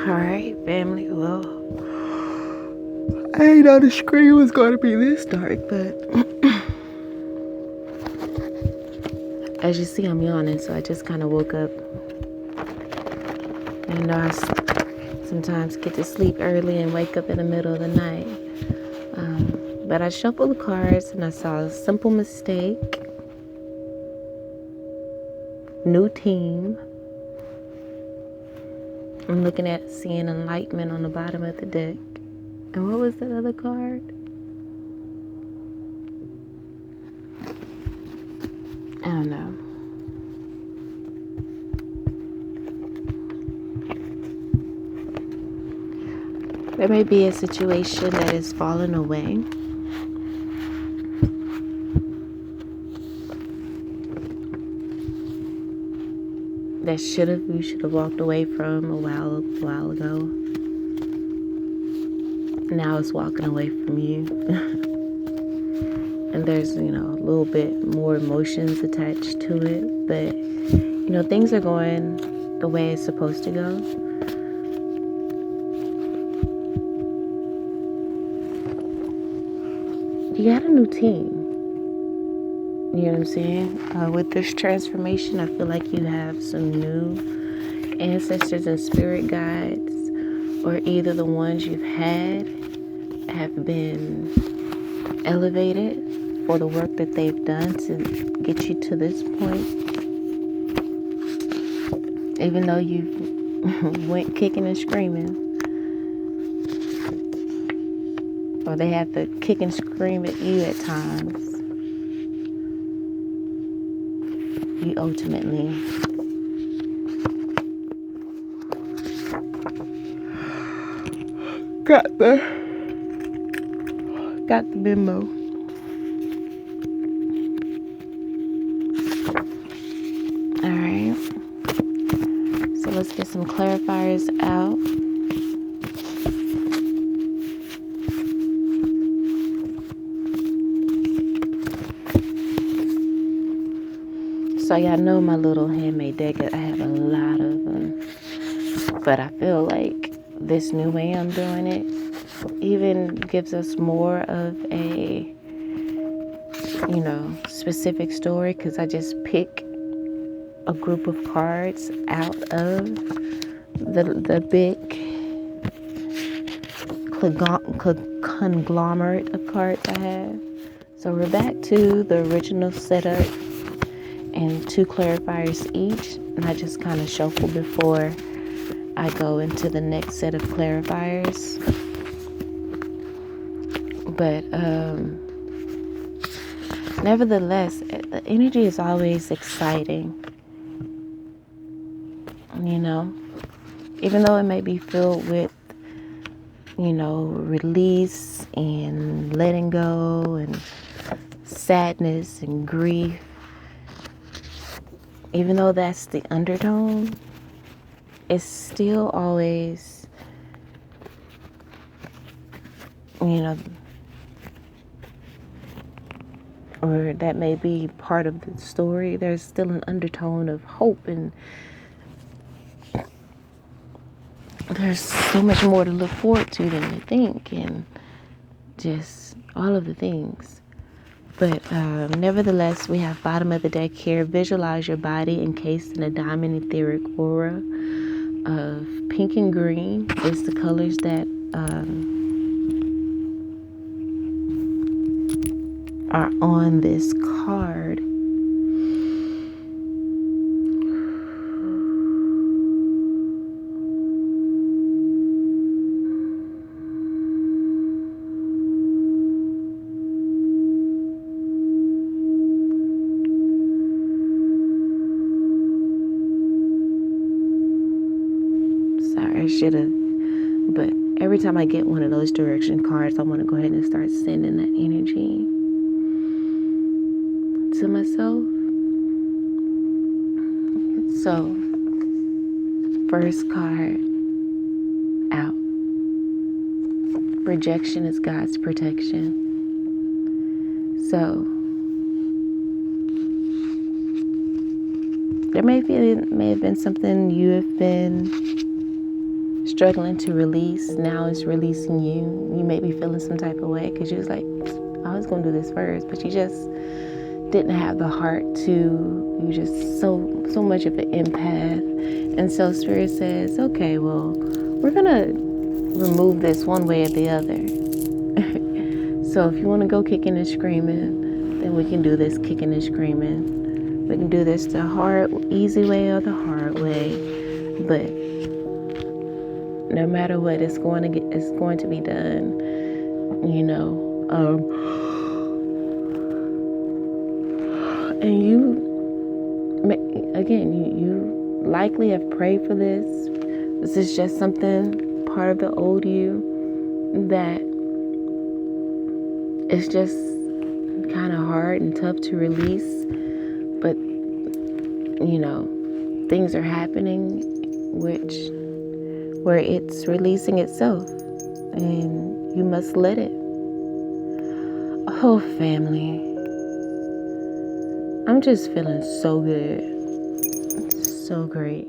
Alright, family. Well, I ain't know the screen was going to be this dark, but as you see, I'm yawning, so I just kind of woke up. And I sometimes get to sleep early and wake up in the middle of the night. But I shuffled the cards and I saw a simple mistake, new team. I'm looking at seeing enlightenment on the bottom of the deck. And what was that other card? I don't know. There may be a situation that is falling away. That you should have walked away from a while ago. Now it's walking away from you. And there's, a little bit more emotions attached to it. But, things are going the way it's supposed to go. You got a new team. You know what I'm saying? With this transformation, I feel like you have some new ancestors and spirit guides, or either the ones you've had have been elevated for the work that they've done to get you to this point. Even though you went kicking and screaming, or they have to kick and scream at you at times, you ultimately got the memo. Alright. So let's get some clarifiers out. So y'all know my little handmade deck. I have a lot of them. But I feel like this new way I'm doing it even gives us more of a, specific story, because I just pick a group of cards out of the big conglomerate of cards I have. So we're back to the original setup and 2 clarifiers each, and I just kind of shuffle before I go into the next set of clarifiers. But nevertheless, the energy is always exciting, even though it may be filled with release and letting go and sadness and grief. Even though that's the undertone, it's still always, or that may be part of the story. There's still an undertone of hope, and there's so much more to look forward to than you think, and just all of the things. But nevertheless, we have bottom of the deck here. Visualize your body encased in a diamond etheric aura of pink and green is the colors that are on this card. Sorry, I should have, but every time I get one of those direction cards, I want to go ahead and start sending that energy to myself. So, first card out. Rejection is God's protection. So, there may have been something you have been struggling to release, now it's releasing you. You may be feeling some type of way because you was like, I was going to do this first, but you just didn't have the heart to. You just so much of an empath. And so Spirit says, okay, well, we're going to remove this one way or the other. So if you want to go kicking and screaming, then we can do this kicking and screaming. We can do this the easy way or the hard way. But no matter what, it's going to be done. And you likely have prayed for this. This is just something, part of the old you, that it's just kind of hard and tough to release. But, things are happening where it's releasing itself. And you must let it. Oh, family. I'm just feeling so good. So great.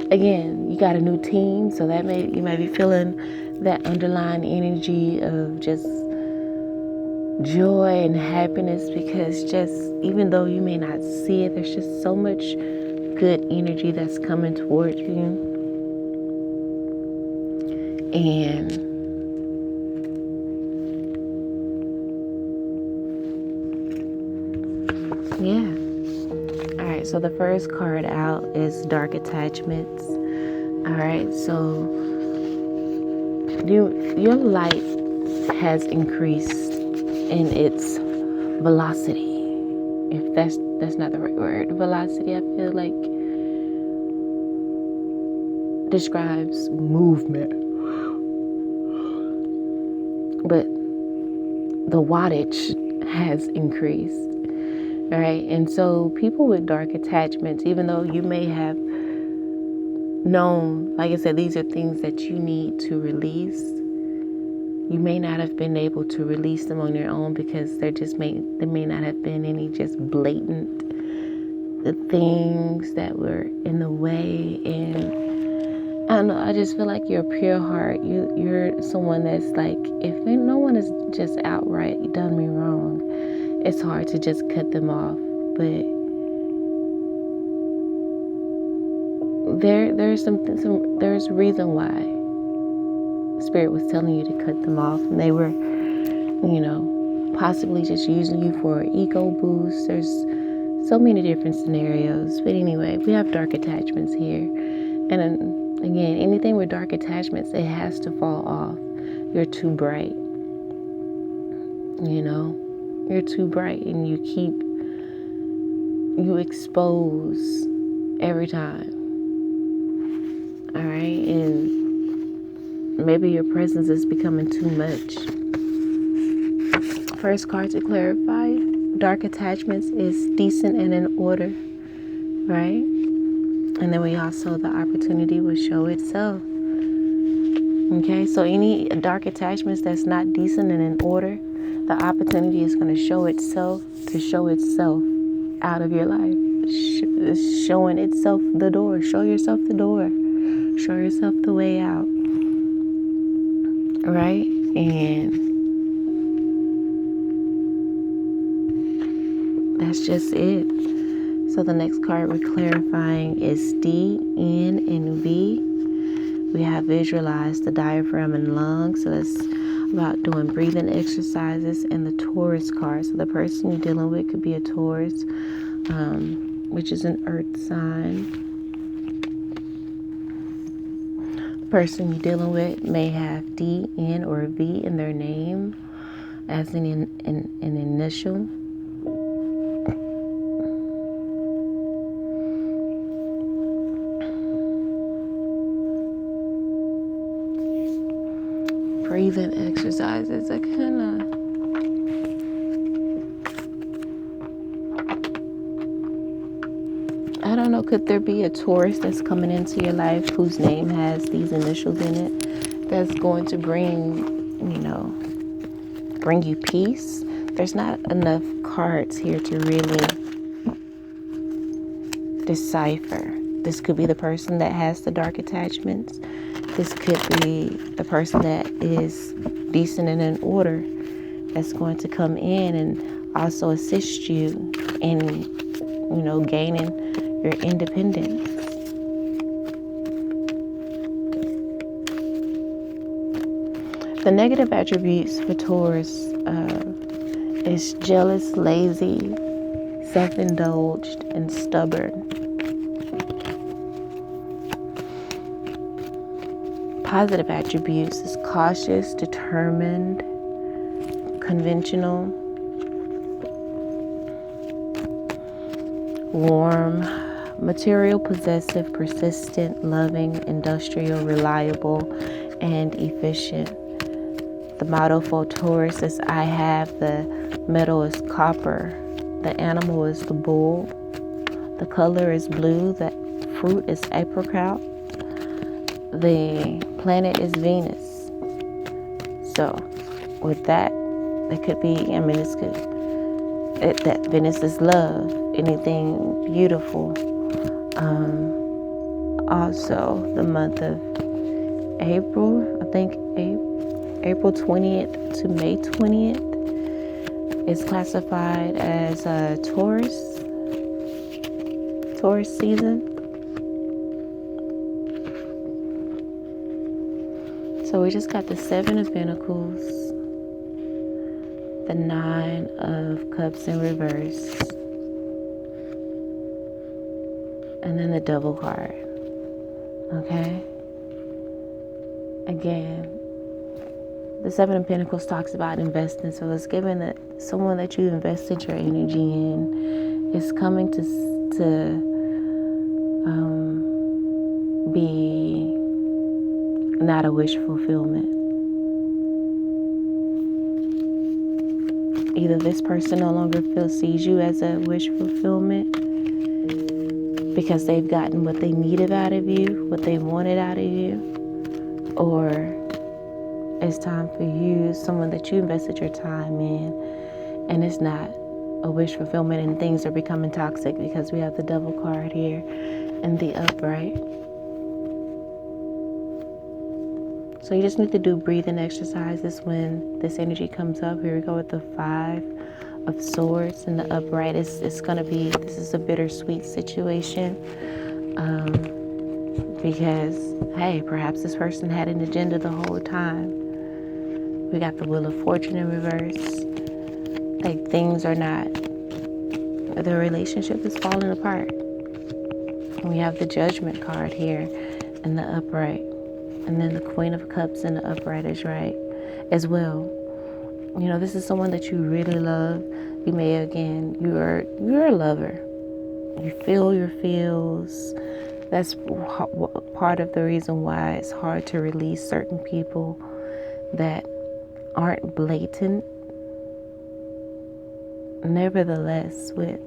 Again, you got a new team, so you might be feeling that underlying energy of just joy and happiness, because just even though you may not see it, there's just so much good energy that's coming towards you. And yeah. All right, so the first card out is dark attachments. All right, so your light has increased in its velocity. If that's not the right word. Velocity, I feel like, describes movement. But the wattage has increased. All right, and so people with dark attachments, even though you may have known, like I said, these are things that you need to release, you may not have been able to release them on your own because there may not have been any just blatant things that were in the way. And I don't know, I just feel like you're a pure heart. You're someone that's like, if no one has just outright done me wrong, it's hard to just cut them off. But there's a reason why Spirit was telling you to cut them off, and they were, possibly just using you for an ego boost. There's so many different scenarios. But anyway, we have dark attachments here. And again, anything with dark attachments, it has to fall off. You're too bright. You're too bright, and you expose every time. All right, and maybe your presence is becoming too much. First card to clarify, dark attachments is decent and in order, right? And then we also, the opportunity will show itself. Okay, so any dark attachments that's not decent and in order, the opportunity is going to show itself out of your life. It's showing itself the door. Show yourself the door. Show yourself the way out. Right? And that's just it. So the next card we're clarifying is D, N, and V. We have visualized the diaphragm and lungs. So that's about doing breathing exercises. And the Taurus card. So the person you're dealing with could be a Taurus, which is an earth sign. The person you're dealing with may have D, N, or V in their name as an initial. Breathing exercises. I don't know, could there be a Taurus that's coming into your life whose name has these initials in it that's going to bring you peace? There's not enough cards here to really decipher. This could be the person that has the dark attachments. This could be the person that is decent and in order, that's going to come in and also assist you in, gaining your independence. The negative attributes for Taurus is jealous, lazy, self-indulged, and stubborn. Positive attributes is cautious, determined, conventional, warm, material possessive, persistent, loving, industrial, reliable, and efficient. The motto for Taurus is I have, the metal is copper, the animal is the bull, the color is blue, the fruit is apricot, the planet is Venus. So with that, it could be, that Venus is love, anything beautiful. Also, the month of April, I think April 20th to May 20th is classified as a Taurus season. So we just got the 7 of Pentacles, the 9 of Cups in reverse, and then the Devil card. Okay? Again, the 7 of Pentacles talks about investing. So it's given that someone that you invested your energy in is coming to be not a wish fulfillment. Either this person no longer sees you as a wish fulfillment because they've gotten what they needed out of you, what they wanted out of you, or it's time for you, someone that you invested your time in, and it's not a wish fulfillment, and things are becoming toxic because we have the Devil card here and the upright. So you just need to do breathing exercises when this energy comes up. Here we go with the 5 of Swords and the upright. It's going to be, this is a bittersweet situation. Because, hey, perhaps this person had an agenda the whole time. We got the Wheel of Fortune in reverse. Like, things are not, the relationship is falling apart. And we have the Judgment card here in the upright. And then the Queen of Cups in the upright is right as well. This is someone that you really love. You may, again, you're a lover. You feel your feels. That's part of the reason why it's hard to release certain people that aren't blatant. Nevertheless, with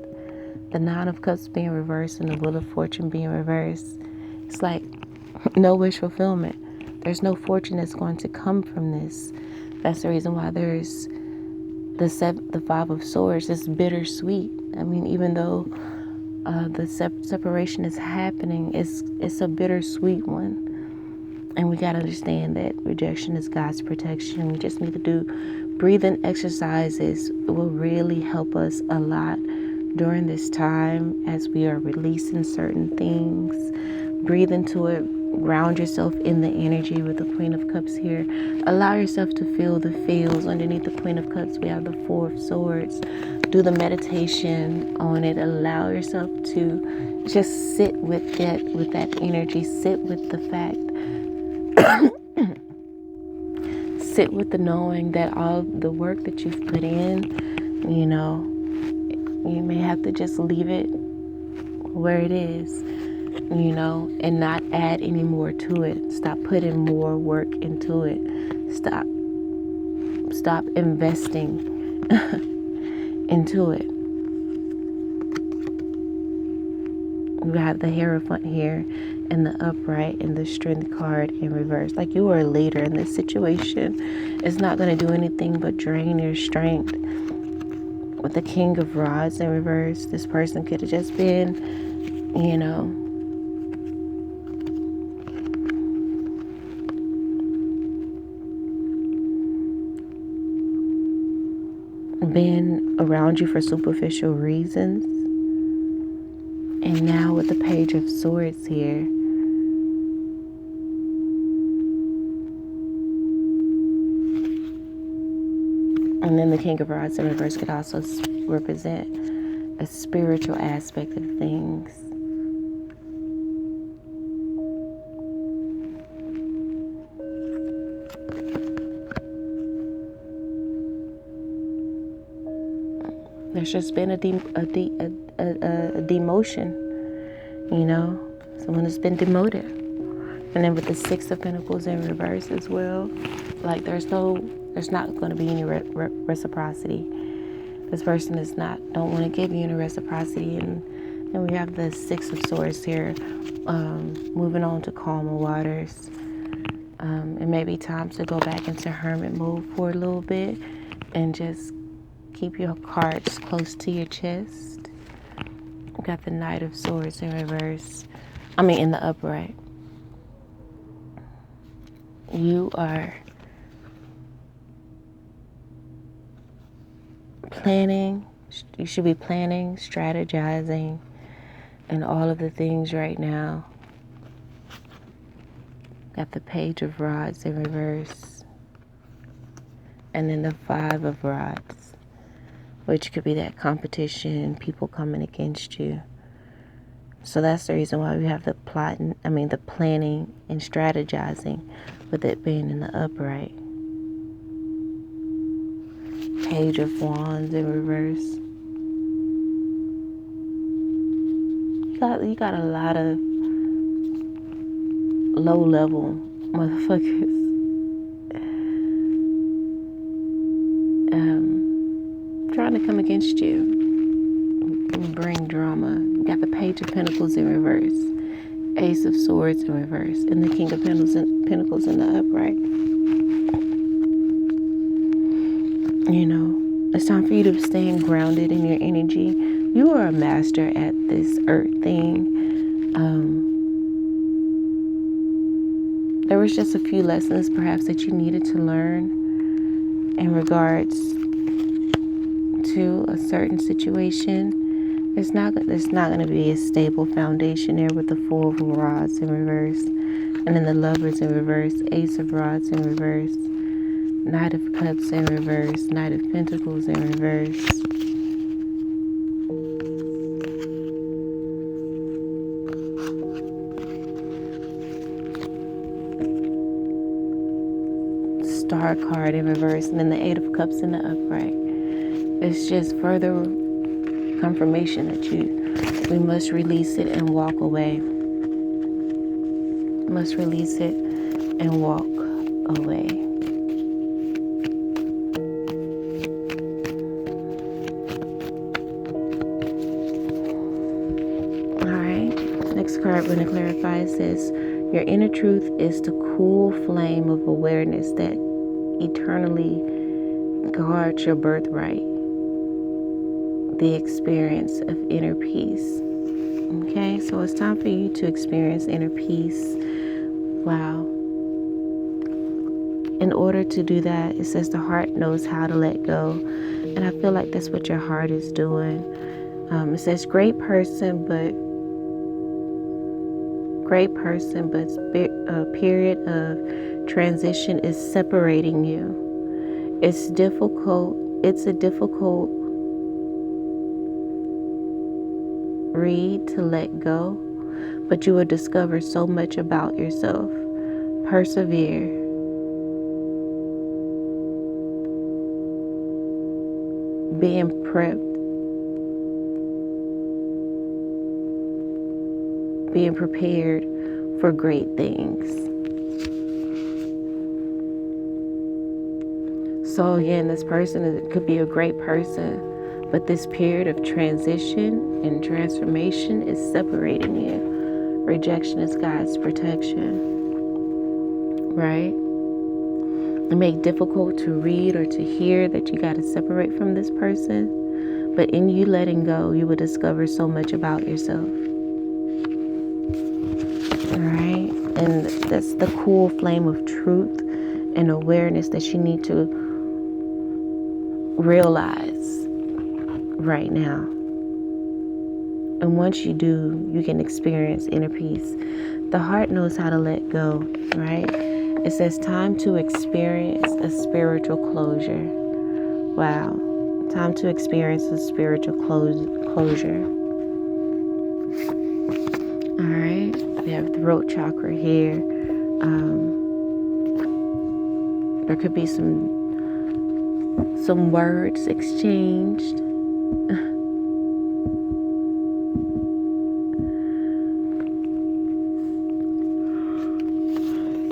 the 9 of Cups being reversed and the Wheel of Fortune being reversed, it's like no wish fulfillment. There's no fortune that's going to come from this. That's the reason why there's the 5 of Swords. It's bittersweet. I mean, even though the separation is happening, it's a bittersweet one. And we got to understand that rejection is God's protection. We just need to do breathing exercises. It will really help us a lot during this time as we are releasing certain things. Breathe into it. Ground yourself in the energy with the Queen of Cups here. Allow yourself to feel the feels. Underneath the Queen of Cups, we have the 4 of Swords. Do the meditation on it. Allow yourself to just sit with that energy. Sit with the fact. Sit with the knowing that all the work that you've put in, you may have to just leave it where it is. And not add any more to it. Stop putting more work into it. Stop investing into it. We have the Hierophant here and the upright and the Strength card in reverse. Like, you are a leader in this situation. It's not going to do anything but drain your strength. With the King of Rods in reverse, this person could have just been, been around you for superficial reasons. And now with the Page of Swords here, and then the King of Rods in reverse could also represent a spiritual aspect of things. There's just been a demotion, you know, someone has been demoted. And then with the Six of Pentacles in reverse as well, like there's not going to be any reciprocity. This person don't want to give you any reciprocity. And then we have the Six of Swords here, moving on to calmer waters. It may be time to go back into hermit mode for a little bit and just keep your cards close to your chest. We got the Knight of Swords in reverse. In the upright. You are planning. You should be planning, strategizing, and all of the things right now. Got the Page of Rods in reverse. And then the Five of Rods, which could be that competition, people coming against you. So that's the reason why we have the planning and strategizing, with it being in the upright. Page of Wands in reverse. You got a lot of low-level motherfuckers trying to come against you and bring drama. You got the Page of Pentacles in reverse, Ace of Swords in reverse, and the King of Pentacles in the upright. You know, it's time for you to stay grounded in your energy. You are a master at this earth thing. There was just a few lessons perhaps that you needed to learn in regards to a certain situation. It's not going to be a stable foundation there with the Four of Rods in reverse, and then the Lovers in reverse, Ace of Rods in reverse, Knight of Cups in reverse, Knight of Pentacles in reverse. Star card in reverse, and then the Eight of Cups in the upright. It's just further confirmation that we must release it and walk away. Must release it and walk away. Alright, next card we're going to clarify. It says, your inner truth is the cool flame of awareness that eternally guards your birthright. The experience of inner peace. Okay, so it's time for you to experience inner peace. Wow. In order to do that, it says the heart knows how to let go. And I feel like that's what your heart is doing. It says great person, but a period of transition is separating you. It's a difficult read to let go, but you will discover so much about yourself. Persevere. Being prepared for great things. So again, this person could be a great person, but this period of transition and transformation is separating you. Rejection is God's protection, right? It may be difficult to read or to hear that you got to separate from this person, but in you letting go, you will discover so much about yourself. All right? And that's the cool flame of truth and awareness that you need to realize right now. And once you do, you can experience inner peace. The heart knows how to let go, right? It says time to experience a spiritual closure. Wow. Time to experience a spiritual closure. All right. We have throat chakra here. There could be some words exchanged.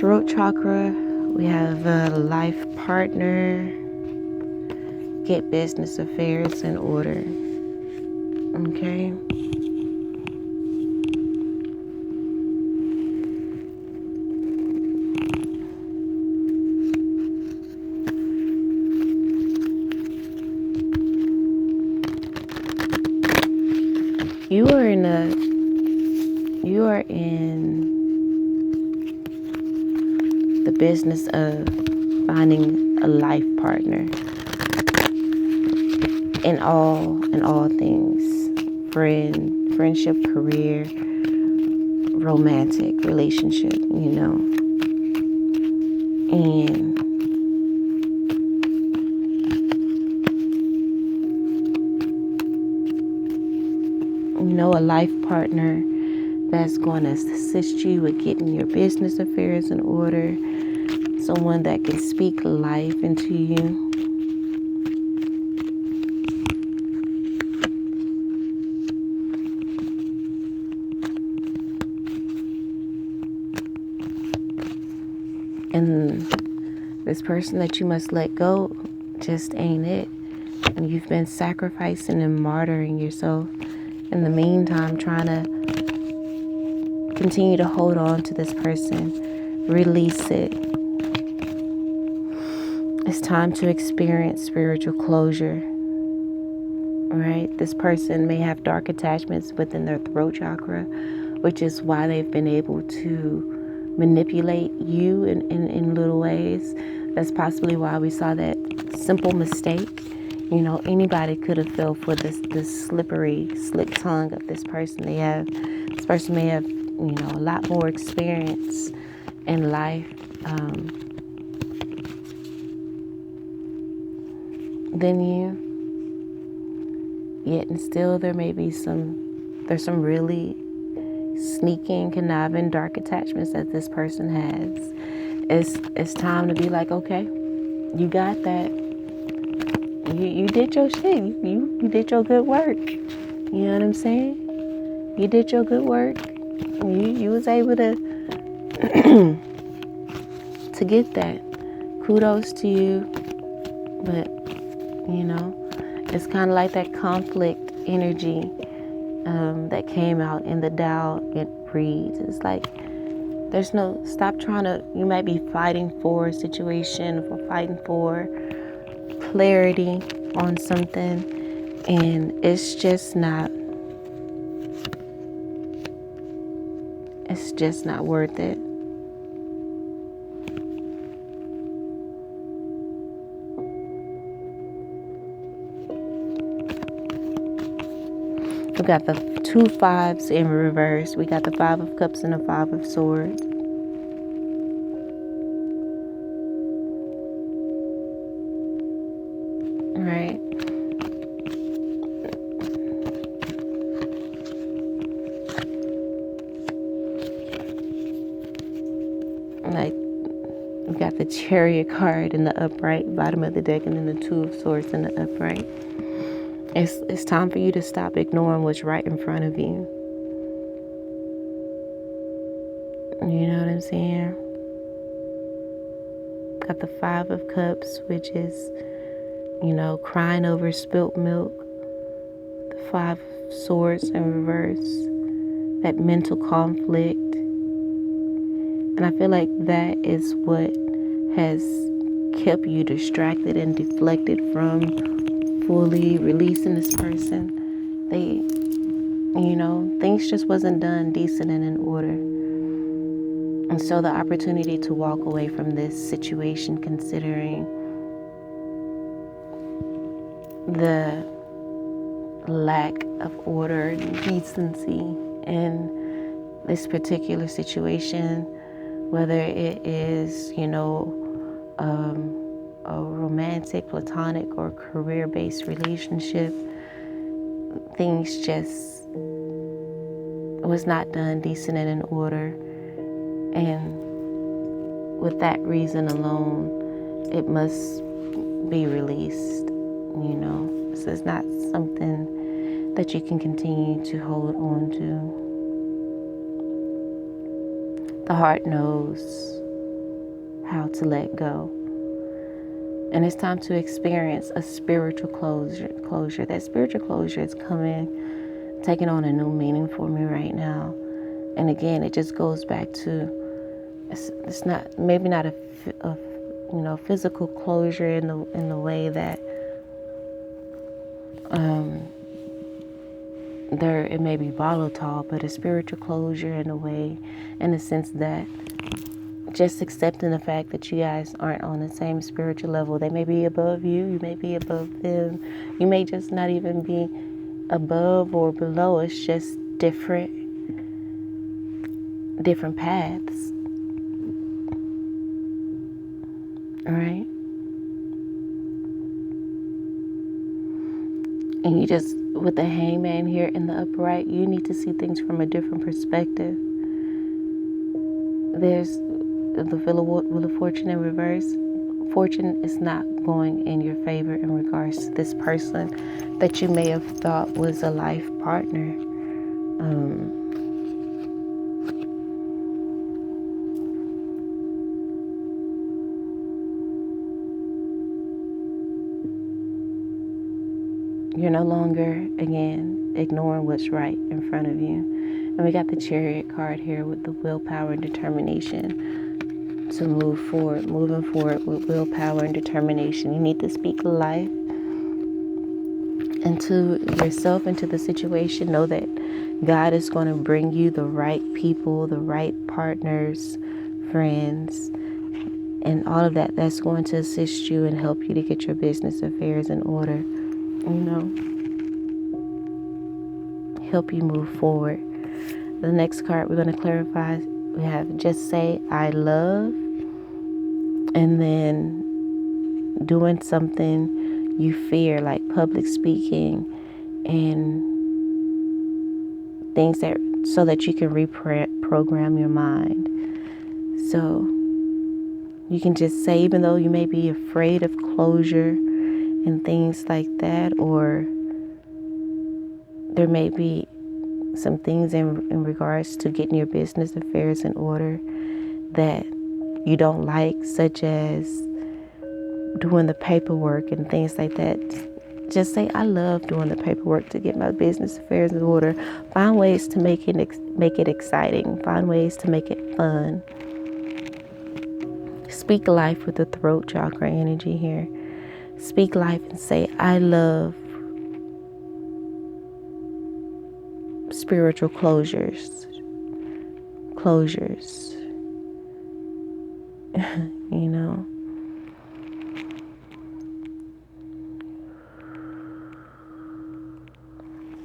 Throat chakra, we have a life partner. Get business affairs in order. Okay. You are in the business of finding a life partner in all things. Friendship, career, romantic relationship, And a life partner that's going to assist you with getting your business affairs in order. Someone that can speak life into you. And this person that you must let go just ain't it. And you've been sacrificing and martyring yourself in the meantime, trying to continue to hold on to this person. Release it. It's time to experience spiritual closure. All right? This person may have dark attachments within their throat chakra, which is why they've been able to manipulate you in little ways. That's possibly why we saw that simple mistake. Anybody could have fell for this slippery, slick tongue of this person. This person may have, a lot more experience in life than you. Yet and still there's some really sneaking, conniving, dark attachments that this person has. It's time to be like, okay, you got that. You did your shit. You did your good work. You know what I'm saying? You did your good work. You was able to to get that. Kudos to you. But it's kind of like that conflict energy that came out in the Tao. It reads. It's like stop trying to. You might be fighting for a situation or fighting for clarity on something, and it's just not worth it. We got the 2 5s in reverse. We got the 5 of Cups and the 5 of Swords. Right. Like, we got the Chariot card in the upright, bottom of the deck, and then the 2 of Swords in the upright. It's time for you to stop ignoring what's right in front of you. You know what I'm saying? Got the 5 of Cups, which is, crying over spilt milk. The 5 of Swords in reverse. That mental conflict. And I feel like that is what has kept you distracted and deflected from fully releasing this person. Things just wasn't done decent and in order. And so the opportunity to walk away from this situation, considering the lack of order and decency in this particular situation, whether it is, a romantic, platonic, or career-based relationship. Things just was not done decent and in order, and with that reason alone, it must be released. So it's not something that you can continue to hold on to. The heart knows how to let go. And it's time to experience a spiritual closure. That spiritual closure is taking on a new meaning for me right now. And again, it just goes back to, it's not, maybe not a physical closure in the way that it may be volatile, but a spiritual closure in the sense that just accepting the fact that you guys aren't on the same spiritual level. They may be above you, you may be above them, you may just not even be above or below. It's just different paths. All right. And you just, with the hangman here in the upright, you need to see things from a different perspective. There's the Wheel of Fortune in reverse. Fortune is not going in your favor in regards to this person that you may have thought was a life partner. You're no longer, again, ignoring what's right in front of you. And we got the Chariot card here with the willpower and determination to move forward. Moving forward with willpower and determination. You need to speak life into yourself, into the situation. Know that God is going to bring you the right people, the right partners, friends, and all of that. That's going to assist you and help you to get your business affairs in order. Help you move forward. The next card we're going to clarify, we have just say I love, and then doing something you fear, like public speaking and things so that you can reprogram your mind. So you can just say, even though you may be afraid of closure and things like that, or there may be some things in regards to getting your business affairs in order that you don't like, such as doing the paperwork and things like that. Just say, I love doing the paperwork to get my business affairs in order. Find ways to make it exciting. Find ways to make it fun. Speak life with the throat chakra energy here. Speak life and say, I love spiritual closures.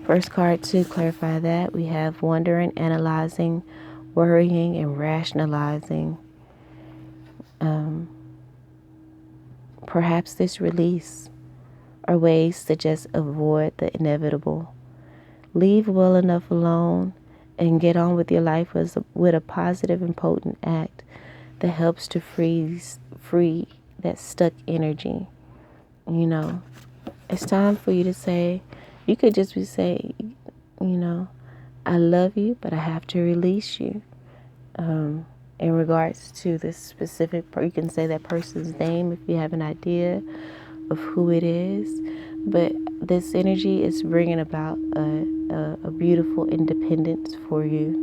First card to clarify that, we have wondering, analyzing, worrying, and rationalizing. Perhaps this release are ways to just avoid the inevitable. Leave well enough alone and get on with your life with a positive and potent act that helps to free that stuck energy. It's time for you to say, you could just be saying, I love you, but I have to release you. In regards to this specific, you can say that person's name if you have an idea of who it is. But this energy is bringing about a beautiful independence for you.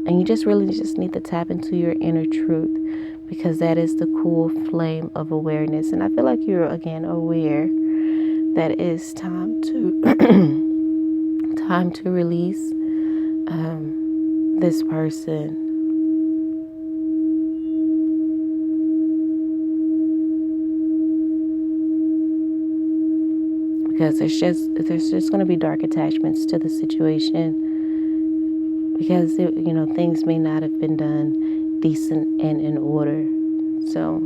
And you just really just need to tap into your inner truth, because that is the cool flame of awareness. And I feel like you're, again, aware that it's time to release this person. because there's just going to be dark attachments to the situation, because things may not have been done decent and in order. So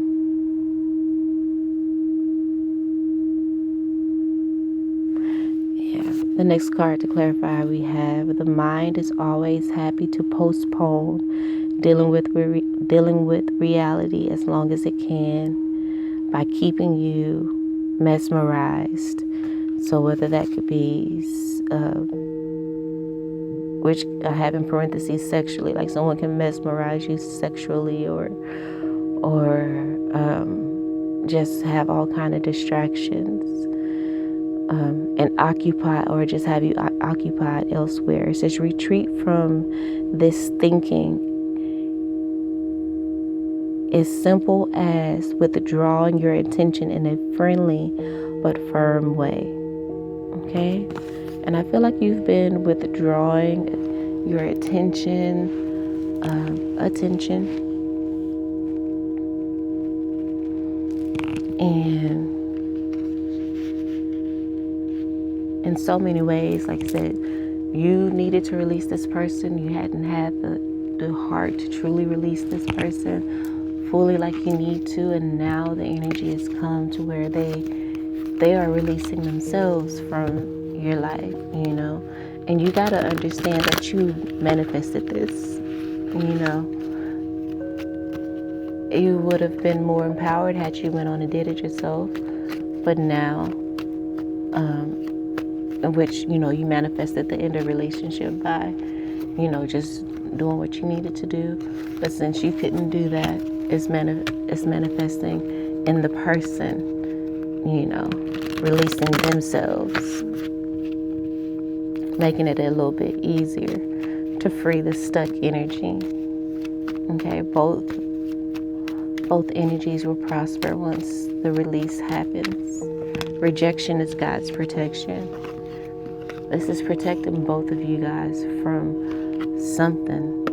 yeah, the next card to clarify, we have the mind is always happy to postpone dealing with reality as long as it can by keeping you mesmerized. So whether that could be, which I have in parentheses, sexually, like someone can mesmerize you sexually, or just have all kind of distractions, and occupy, or just have you occupied elsewhere. It says retreat from this thinking is simple as withdrawing your attention in a friendly but firm way. Okay? And I feel like you've been withdrawing your attention and in so many ways. Like I said, you needed to release this person. You hadn't had the heart to truly release this person fully like you need to, and now the energy has come to where they are releasing themselves from your life, and you got to understand that you manifested this. You would have been more empowered had you went on and did it yourself, but now in which you manifested the end of relationship by just doing what you needed to do. But since you couldn't do that, it's manifesting in the person releasing themselves, making it a little bit easier to free the stuck energy. Okay, both energies will prosper once the release happens. Rejection is God's protection. This is protecting both of you guys from something.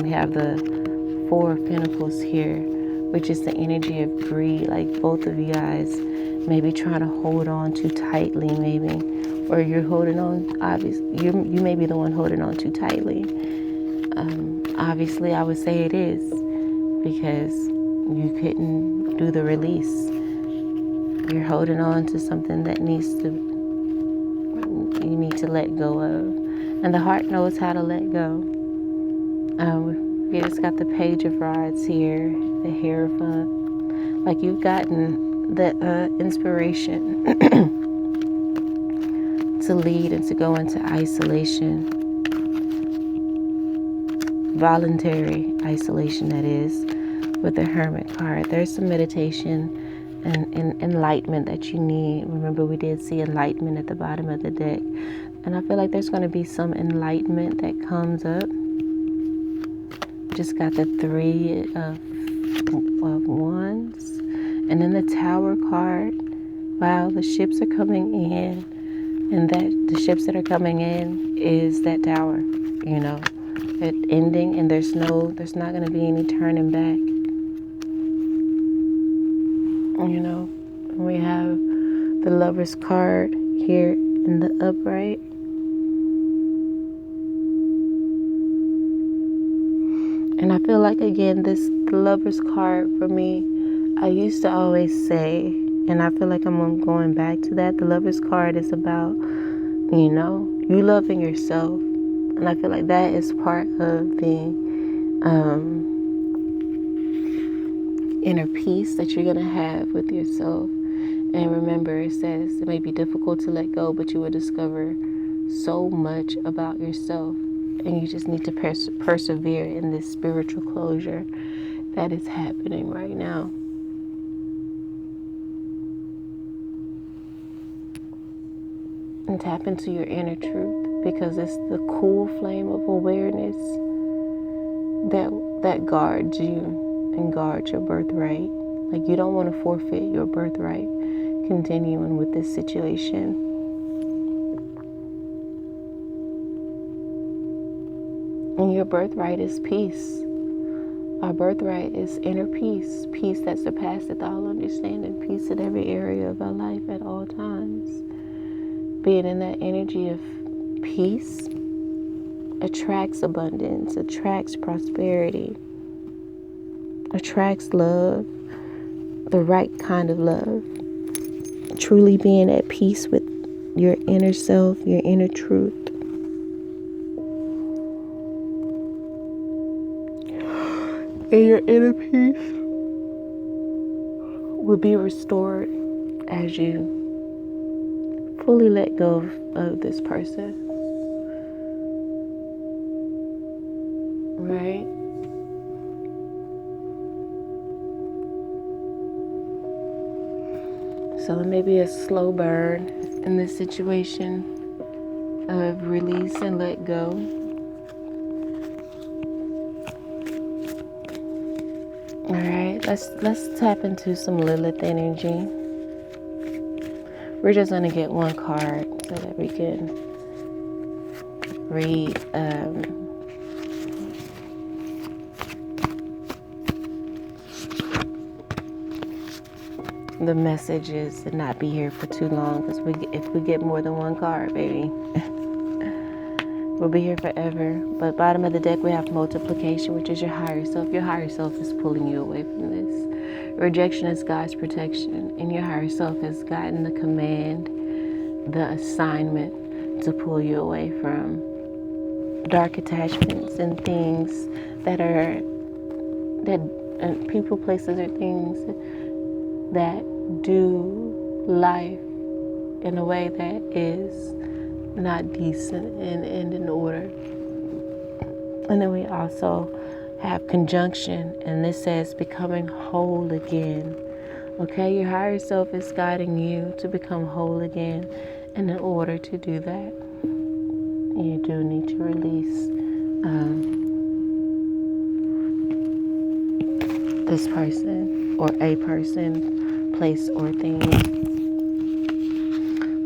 We have the Four of Pentacles here, which is the energy of greed. Like both of you guys may be trying to hold on too tightly, maybe, or you're holding on. Obviously, you may be the one holding on too tightly. Obviously, I would say it is, because you couldn't do the release. You're holding on to something that you need to let go of, and the heart knows how to let go. We just got the Page of Rods here, the Hierophant. Like you've gotten the inspiration to lead and to go into isolation, voluntary isolation, that is, with the Hermit card. There's some meditation and enlightenment that you need. Remember, we did see enlightenment at the bottom of the deck, and I feel like there's going to be some enlightenment that comes up. Just got the Three of Wands, and then the Tower card. Wow, the ships are coming in, and that the ships that are coming in is that Tower. It ending, and there's not going to be any turning back. We have the Lover's card here in the upright. And I feel like, again, the Lover's card for me, I used to always say, and I feel like I'm going back to that, the Lover's card is about, you loving yourself. And I feel like that is part of the inner peace that you're going to have with yourself. And remember, it says it may be difficult to let go, but you will discover so much about yourself. And you just need to persevere in this spiritual closure that is happening right now. And tap into your inner truth, because it's the cool flame of awareness that guards you and guards your birthright. Like, you don't want to forfeit your birthright continuing with this situation. And your birthright is peace. Our birthright is inner peace, peace that surpasseth all understanding, peace in every area of our life at all times. being in that energy of peace attracts abundance, attracts prosperity, attracts love, the right kind of love. Truly being at peace with your inner self, your inner truth. And your inner peace will be restored as you fully let go of this person. Right? So it may be a slow burn in this situation of release and let go. All right, let's tap into some Lilith energy. We're just gonna get one card so that we can read the messages and not be here for too long, because if we get more than one card, baby, we'll be here forever. But bottom of the deck we have multiplication, which is your higher self. Your higher self is pulling you away from this. Rejection is God's protection, and your higher self has gotten the command, the assignment to pull you away from dark attachments and things that people, places, or things that do life in a way that is not decent and in order. And then we also have conjunction, and this says becoming whole again. Okay, your higher self is guiding you to become whole again, and in order to do that, you do need to release this person or a person, place, or thing.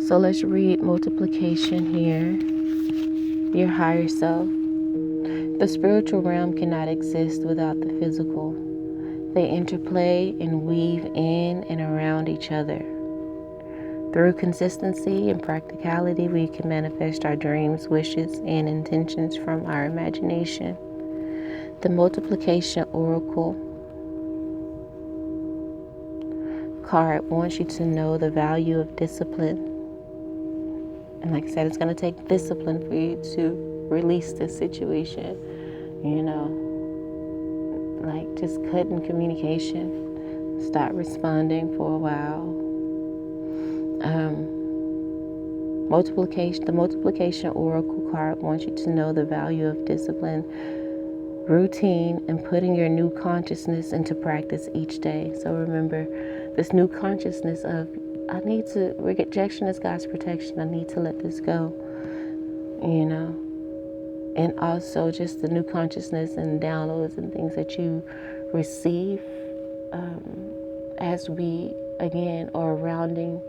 So let's read multiplication here. Your higher self. The spiritual realm cannot exist without the physical. They interplay and weave in and around each other. Through consistency and practicality, we can manifest our dreams, wishes, and intentions from our imagination. The multiplication oracle card wants you to know the value of discipline. And like I said, it's going to take discipline for you to release this situation. Like just cutting communication. Stop responding for a while. The multiplication oracle card wants you to know the value of discipline, routine, and putting your new consciousness into practice each day. So remember, this new consciousness of, rejection is God's protection. I need to let this go, And also just the new consciousness and downloads and things that you receive as we, again, are rounding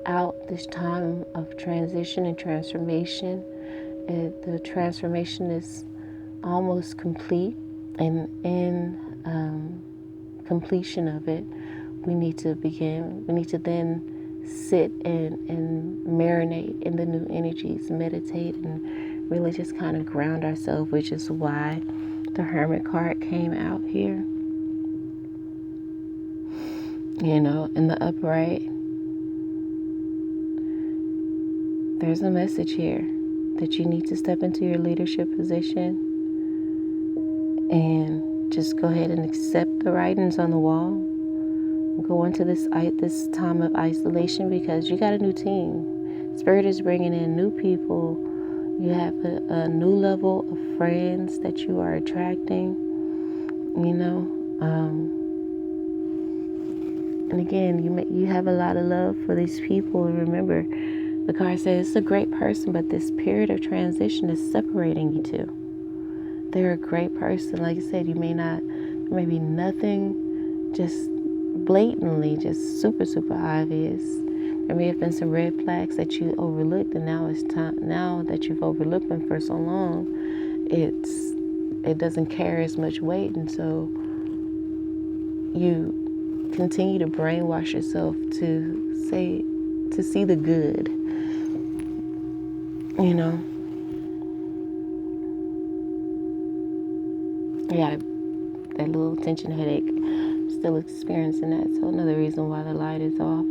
out this time of transition and transformation. The transformation is almost complete, and in completion of it, we need to then sit and marinate in the new energies, meditate, and really just kind of ground ourselves, which is why the Hermit card came out here. In the upright, there's a message here that you need to step into your leadership position and just go ahead and accept the writings on the wall. Go into this time of isolation because you got a new team. Spirit is bringing in new people. You have a new level of friends that you are attracting, and again, you have a lot of love for these people. And remember, the card says it's a great person, but this period of transition is separating you two. They're a great person. Like I said, there may be nothing just blatantly, just super, super obvious. There may have been some red flags that you overlooked, and now it's time. Now that you've overlooked them for so long, it doesn't carry as much weight, and so you continue to brainwash yourself to see the good. You know, I got that little tension headache. Still experiencing that. So another reason why the light is off,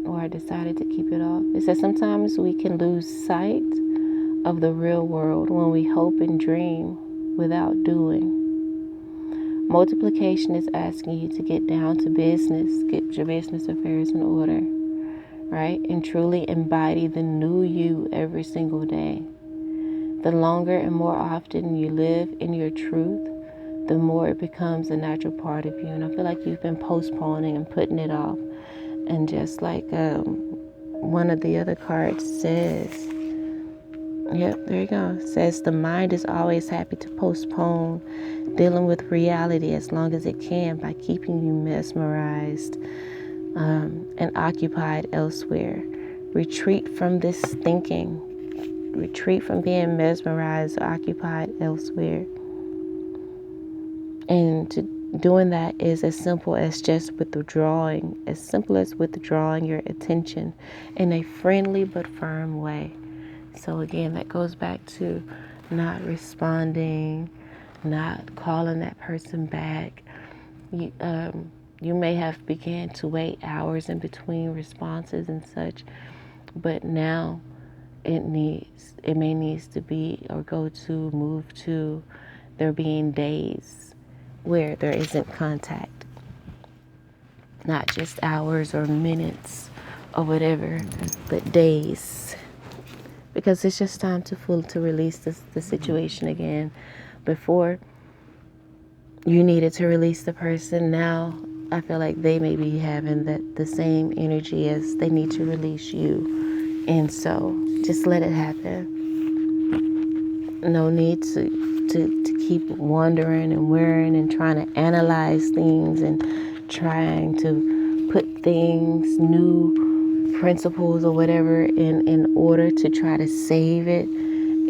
or I decided to keep it off, is that sometimes we can lose sight of the real world when we hope and dream without doing. Multiplication is asking you to get down to business, get your business affairs in order, right? And truly embody the new you every single day. The longer and more often you live in your truth, the more it becomes a natural part of you. And I feel like you've been postponing and putting it off. And just like one of the other cards says, yep, there you go. It says the mind is always happy to postpone dealing with reality as long as it can by keeping you mesmerized and occupied elsewhere. Retreat from this thinking. Retreat from being mesmerized or occupied elsewhere. And doing that is as simple as just withdrawing, as simple as withdrawing your attention in a friendly but firm way. So again, that goes back to not responding, not calling that person back. You may have began to wait hours in between responses and such, but now it may needs to be or move to there being days where there isn't contact, not just hours or minutes or whatever, but days, because it's just time to release the situation again. Before you needed to release the person, now I feel like they may be having the same energy as they need to release you, and so just let it happen. No need to keep wondering and worrying and trying to analyze things and trying to put things, new principles or whatever in order to try to save it.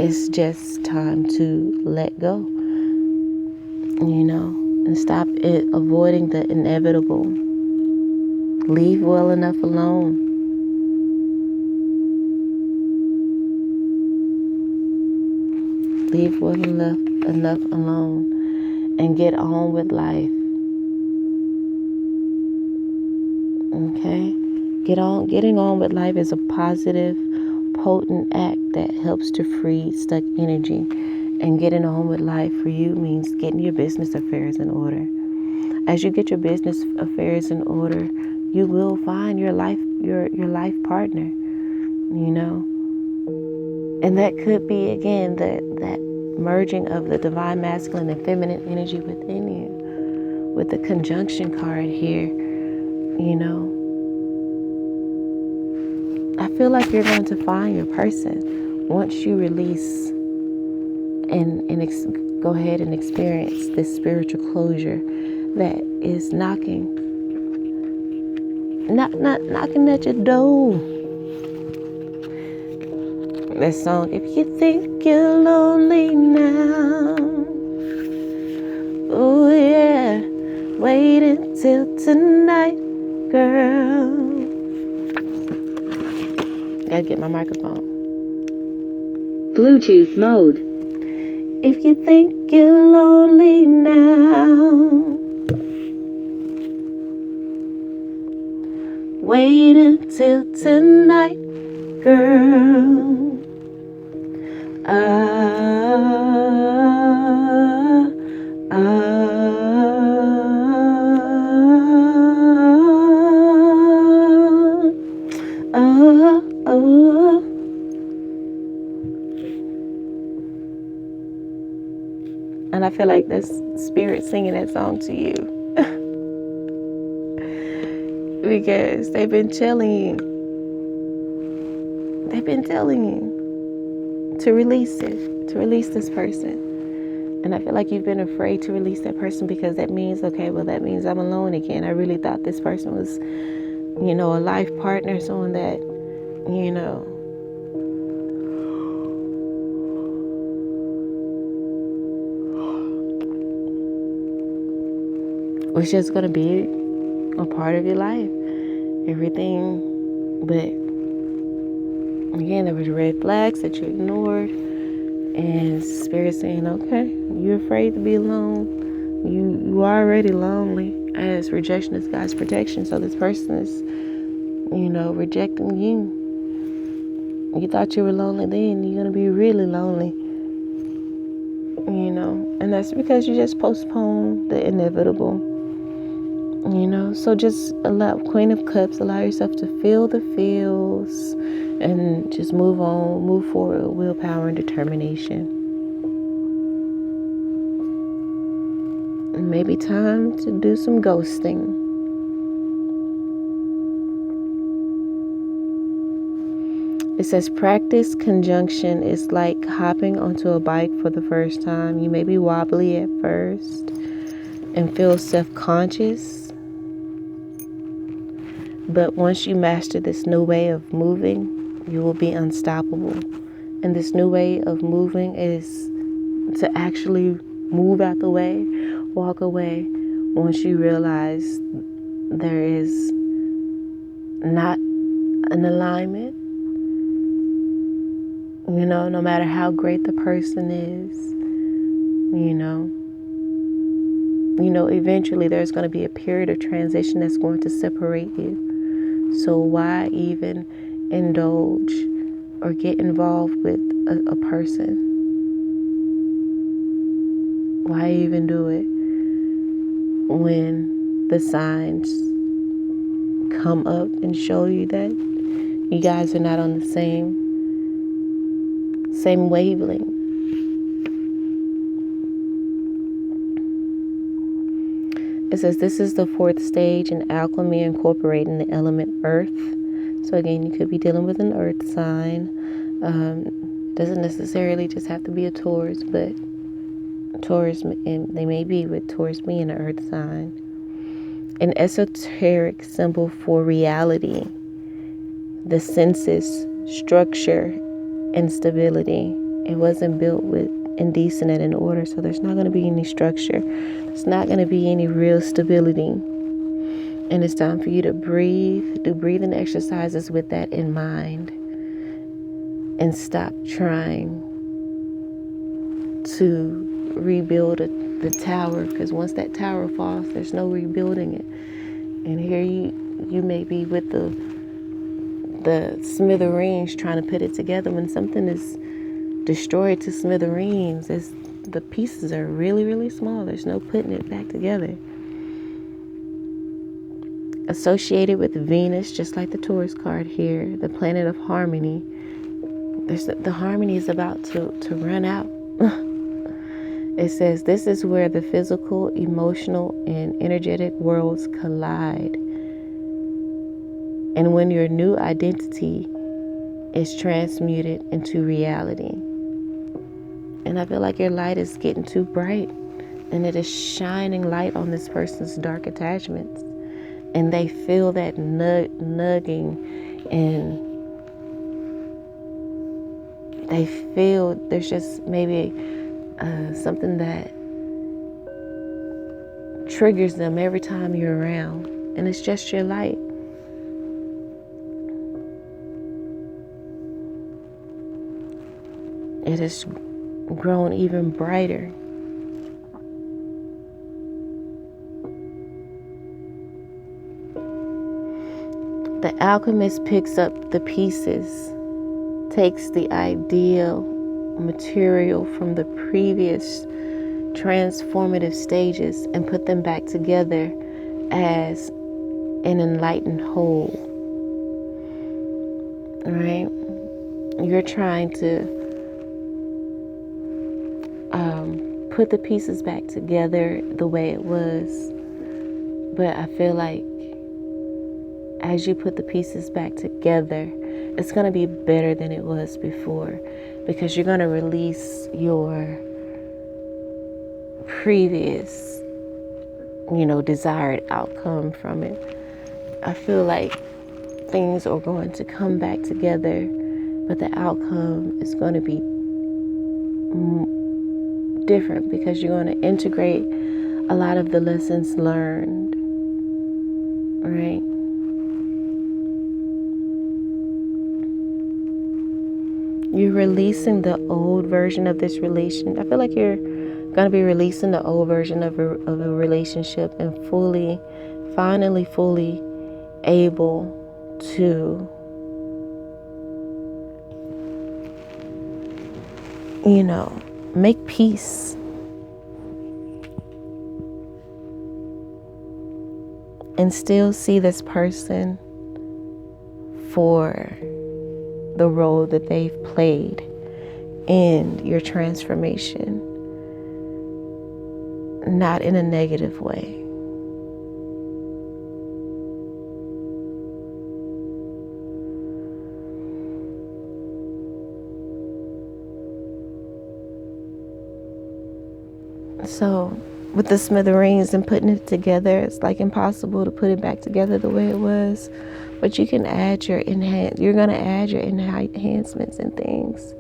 It's just time to let go, and stop avoiding the inevitable. Leave well enough alone. Leave well enough alone and get on with life. Okay? Getting on with life is a positive, potent act that helps to free stuck energy. And getting on with life for you means getting your business affairs in order. As you get your business affairs in order, you will find your life partner, And that could be, again, that merging of the divine masculine and feminine energy within you. With the conjunction card here, I feel like you're going to find your person once you release and go ahead and experience this spiritual closure that is knocking at your door. That song, if you think you're lonely now, oh yeah, wait until tonight, girl. Gotta get my microphone. Bluetooth mode. If you think you're lonely now, wait until tonight, girl. And I feel like that's spirit singing that song to you. Because they've been telling you to release this person. And I feel like you've been afraid to release that person because that means I'm alone again. I really thought this person was, a life partner, someone that, was just going to be a part of your life. Everything, but Again, there was red flags that you ignored, and Spirit saying, okay, you're afraid to be alone. You are already lonely, as rejection is God's protection. So this person is, rejecting you. You thought you were lonely then, you're going to be really lonely. And that's because you just postponed the inevitable. So just allow, Queen of Cups, allow yourself to feel the feels and just move on, move forward with willpower and determination. And maybe time to do some ghosting. It says practice conjunction is like hopping onto a bike for the first time. You may be wobbly at first and feel self-conscious, but once you master this new way of moving, you will be unstoppable. And this new way of moving is to actually move out the way, walk away, once you realize there is not an alignment. No matter how great the person is, eventually there's going to be a period of transition that's going to separate you. So why even indulge or get involved with a person? Why even do it when the signs come up and show you that you guys are not on the same wavelength? It says this is the fourth stage in alchemy, incorporating the element earth. So again, you could be dealing with an earth sign. Doesn't necessarily just have to be a Taurus, but Taurus, and they may be with Taurus being an earth sign. An esoteric symbol for reality, the senses, structure, and stability. It wasn't built with indecent and in order, so there's not going to be any structure. There's not going to be any real stability. And it's time for you to breathe, do breathing exercises with that in mind, and stop trying to rebuild the tower, because once that tower falls, there's no rebuilding it. And here you may be with the smithereens trying to put it together. When something is destroyed to smithereens, the pieces are really, really small. There's no putting it back together. Associated with Venus, just like the Taurus card here, the planet of harmony. The harmony is about to run out. It says this is where the physical, emotional, and energetic worlds collide. And when your new identity is transmuted into reality. And I feel like your light is getting too bright, and it is shining light on this person's dark attachments. And they feel that nugging, and they feel there's just maybe something that triggers them every time you're around. And it's just your light. It has grown even brighter. The alchemist picks up the pieces, takes the ideal material from the previous transformative stages and put them back together as an enlightened whole. Right? You're trying to put the pieces back together the way it was. But I feel like as you put the pieces back together, it's going to be better than it was before, because you're going to release your previous, desired outcome from it. I feel like things are going to come back together, but the outcome is going to be different, because you're going to integrate a lot of the lessons learned, right? You're releasing the old version of this relation. I feel like you're going to be releasing the old version of a relationship and finally fully able to, make peace and still see this person for the role that they've played in your transformation, not in a negative way. So with the smithereens and putting it together, it's like impossible to put it back together the way it was. But you can add you're going to add your enhancements and things.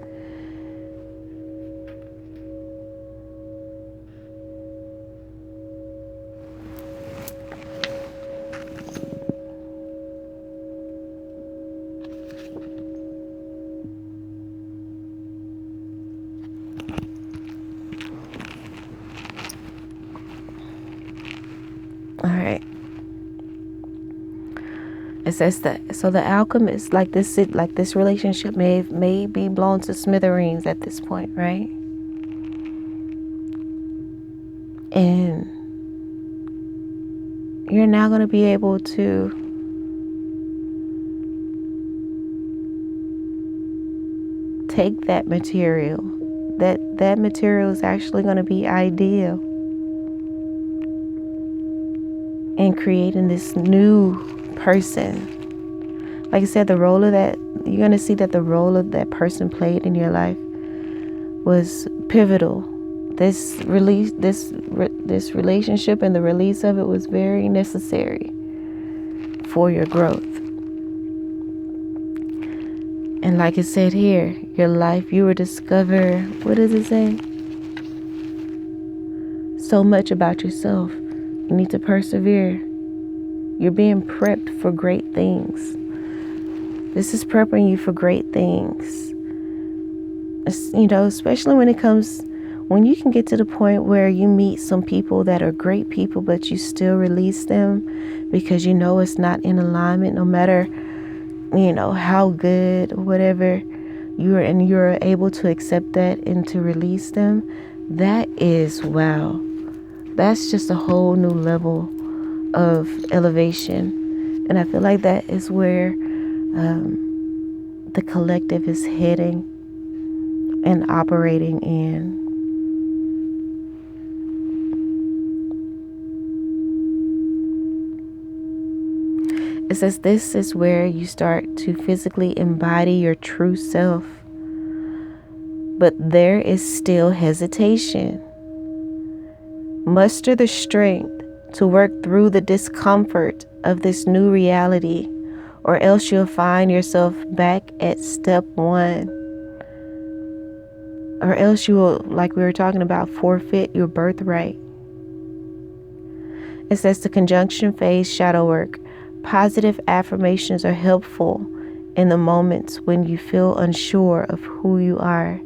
All right. It says that so the alchemist, like this relationship may be blown to smithereens at this point, right? And you're now going to be able to take that material. That material is actually going to be ideal in creating this new person. Like I said, you're going to see that the role of that person played in your life was pivotal. This relationship and the release of it was very necessary for your growth. And like it said here, your life, you will discover, what does it say? So much about yourself. You need to persevere. You're being prepped for great things. This is prepping you for great things. Especially when you can get to the point where you meet some people that are great people, but you still release them because it's not in alignment, no matter, how good or whatever you're able to accept that and to release them. That is, wow. That's just a whole new level of elevation. And I feel like that is where the collective is heading and operating in. It says this is where you start to physically embody your true self. But there is still hesitation. Muster the strength to work through the discomfort of this new reality, or else you'll find yourself back at step one. Or else you will, like we were talking about, forfeit your birthright. It says the conjunction phase shadow work. Positive affirmations are helpful in the moments when you feel unsure of who you are.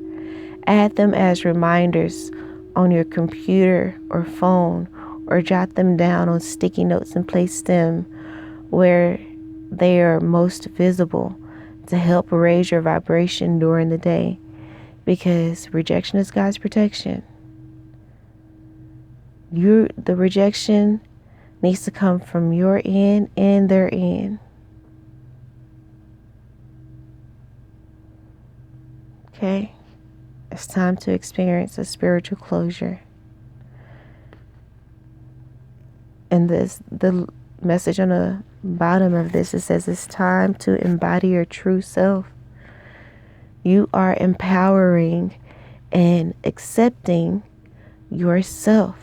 Add them as reminders on your computer or phone, or jot them down on sticky notes and place them where they are most visible to help raise your vibration during the day, because rejection is God's protection. The rejection needs to come from your end and their end. Okay? It's time to experience a spiritual closure. And the message on the bottom of this, it says it's time to embody your true self. You are empowering and accepting yourself.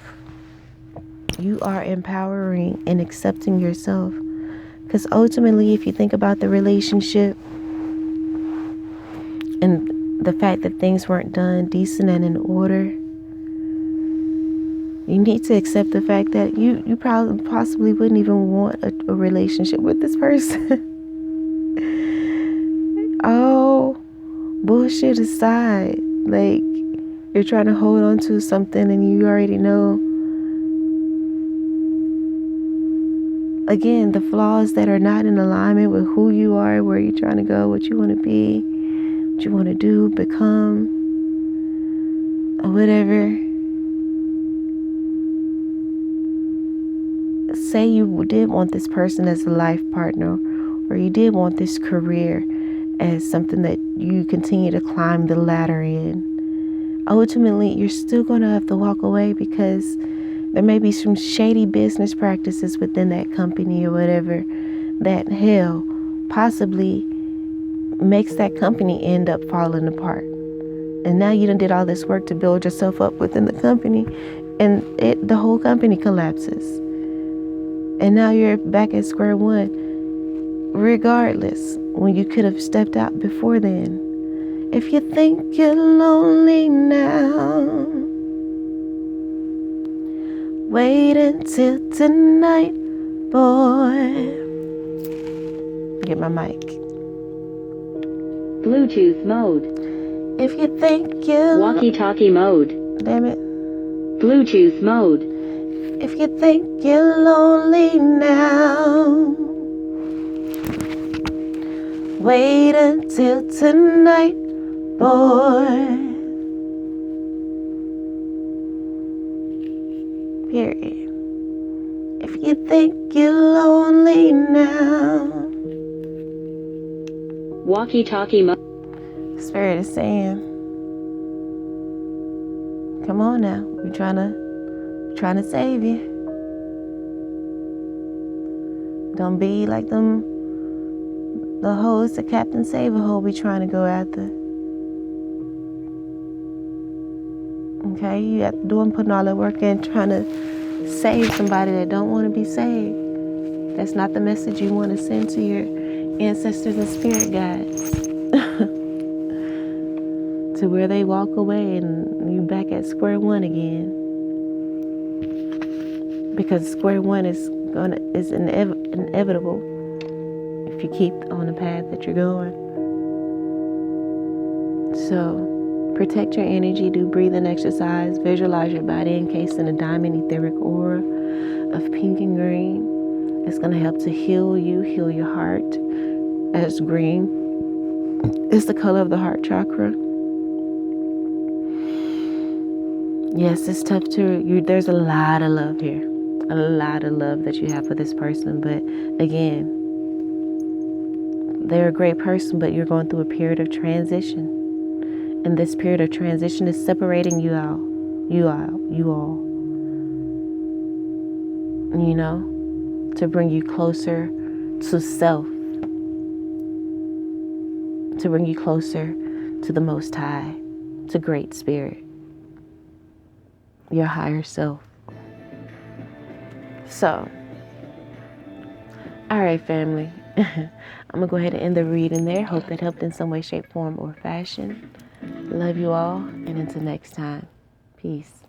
You are empowering and accepting yourself. Because ultimately, if you think about the relationship and the fact that things weren't done decent and in order, you need to accept the fact that you probably possibly wouldn't even want a relationship with this person. Oh, bullshit aside. Like, you're trying to hold on to something and you already know, again, the flaws that are not in alignment with who you are, where you're trying to go, what you want to be, what you want to do, become, or whatever. Say you did want this person as a life partner, or you did want this career as something that you continue to climb the ladder in. Ultimately, you're still going to have to walk away because there may be some shady business practices within that company or whatever that, hell, possibly makes that company end up falling apart. And now you done did all this work to build yourself up within the company, and the whole company collapses. And now you're back at square one, regardless, when you could have stepped out before then. If you think you're lonely now, wait until tonight, boy. Get my mic. Bluetooth mode. If you think you're Walkie-talkie mode. Damn it. Bluetooth mode. If you think you're lonely now, wait until tonight, boy. Period. If you think you're lonely now. Walkie-talkie mode. Spirit is saying, come on now. We're trying to save you. Don't be like the hoes that Captain Save-A-Hole be trying to go after. Okay, you have to do and putting all that work in trying to save somebody that don't want to be saved. That's not the message you want to send to your ancestors and spirit guides. To where they walk away and you back at square one again. Because square one is inevitable if you keep on the path that you're going. So protect your energy, do breathing exercise, visualize your body encased in a diamond etheric aura of pink and green. It's going to help to heal you, heal your heart, as green is the color of the heart chakra. Yes, it's tough there's a lot of love here. A lot of love that you have for this person. But again, they're a great person, but you're going through a period of transition. And this period of transition is separating you all. You know, to bring you closer to self. To bring you closer to the Most High, to Great Spirit, your higher self. So, all right, family. I'm going to go ahead and end the reading there. Hope that helped in some way, shape, form, or fashion. Love you all, and until next time, peace.